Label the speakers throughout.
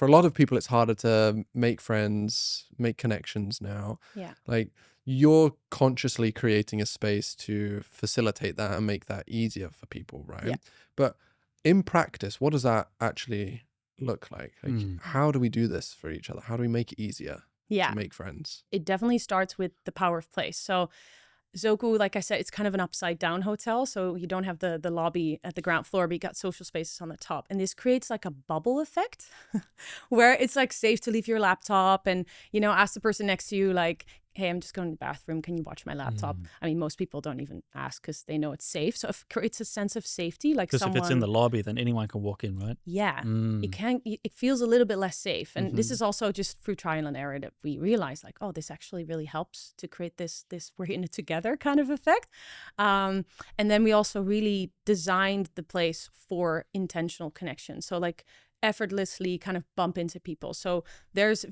Speaker 1: for a lot of people, it's harder to make friends, make connections now.
Speaker 2: Yeah.
Speaker 1: Like, you're consciously creating a space to facilitate that and make that easier for people, right?
Speaker 2: Yeah.
Speaker 1: But in practice, what does that actually look like? How do we do this for each other? How do we make it easier to make friends?
Speaker 2: It definitely starts with the power of place. So Zoku, like I said, it's kind of an upside down hotel. So you don't have the lobby at the ground floor, but you got social spaces on the top. And this creates like a bubble effect where it's like safe to leave your laptop and, you know, ask the person next to you, like, hey, I'm just going to the bathroom. Can you watch my laptop? I mean, most people don't even ask because they know it's safe. So it creates a sense of safety. Like
Speaker 3: because if it's in the lobby, then anyone can walk in, right?
Speaker 2: Yeah. It feels a little bit less safe. And this is also just through trial and error that we realize, like, oh, this actually really helps to create this we're in it together kind of effect. And then we also really designed the place for intentional connection. So like effortlessly kind of bump into people. So there's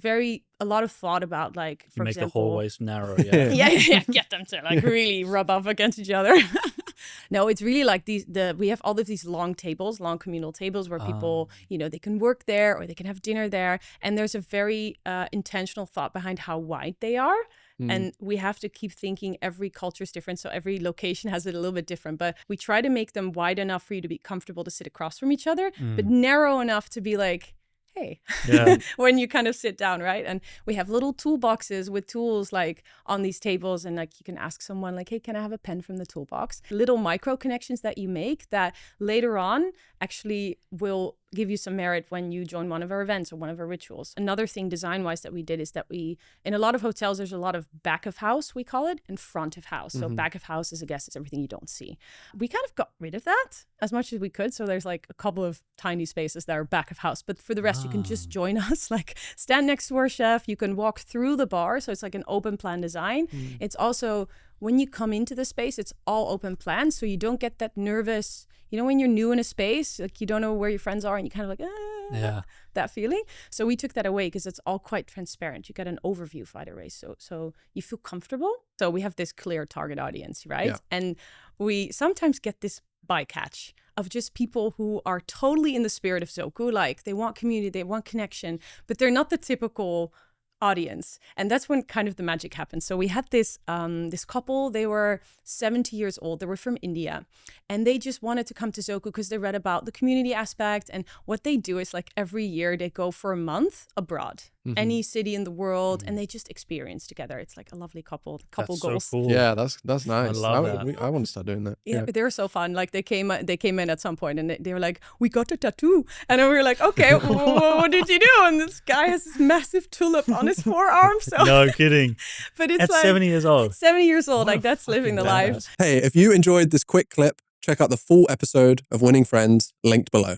Speaker 2: a lot of thought about, like, for
Speaker 3: make
Speaker 2: example,
Speaker 3: the hallways narrow.
Speaker 2: yeah, get them to like really rub off against each other. No, it's really like we have all of these long communal tables where people, you know, they can work there or they can have dinner there. And there's a very intentional thought behind how wide they are. And we have to keep thinking every culture is different. So every location has it a little bit different. But we try to make them wide enough for you to be comfortable to sit across from each other, but narrow enough to be like, hey, when you kind of sit down, right? And we have little toolboxes with tools like on these tables, and like you can ask someone like, hey, can I have a pen from the toolbox? Little micro connections that you make that later on actually will give you some merit when you join one of our events or one of our rituals. Another thing design-wise that we did is that in a lot of hotels, there's a lot of back of house, we call it, and front of house. So back of house is, I guess, it's everything you don't see. We kind of got rid of that as much as we could. So there's like a couple of tiny spaces that are back of house. But for the rest, you can just join us, like stand next to our chef. You can walk through the bar. So it's like an open plan design. It's also, when you come into the space, it's all open plan. So you don't get that nervous, you know, when you're new in a space, like you don't know where your friends are and you kind of like, that feeling. So we took that away because it's all quite transparent. You get an overview right away. So you feel comfortable. So we have this clear target audience, right? Yeah. And we sometimes get this bycatch of just people who are totally in the spirit of Zoku. Like they want community, they want connection, but they're not the typical audience. And that's when kind of the magic happens. So we had this this couple, they were 70 years old, they were from India, and they just wanted to come to Zoku because they read about the community aspect. And what they do is, like, every year they go for a month abroad, any city in the world, and they just experience together. It's like a lovely couple
Speaker 3: That's
Speaker 2: goals.
Speaker 3: So cool.
Speaker 1: Yeah, that's nice.
Speaker 3: I love that.
Speaker 1: I want to start doing that.
Speaker 2: Yeah, but they were so fun. Like they came in at some point and they were like, we got a tattoo. And then we were like, okay, what did you do? And this guy has this massive tulip on his forearm. So
Speaker 3: no kidding.
Speaker 2: But it's
Speaker 3: at
Speaker 2: like
Speaker 3: 70 years old.
Speaker 2: 70 years old. Like that's living the life.
Speaker 1: Hey, if you enjoyed this quick clip, check out the full episode of Winning Friends, linked below.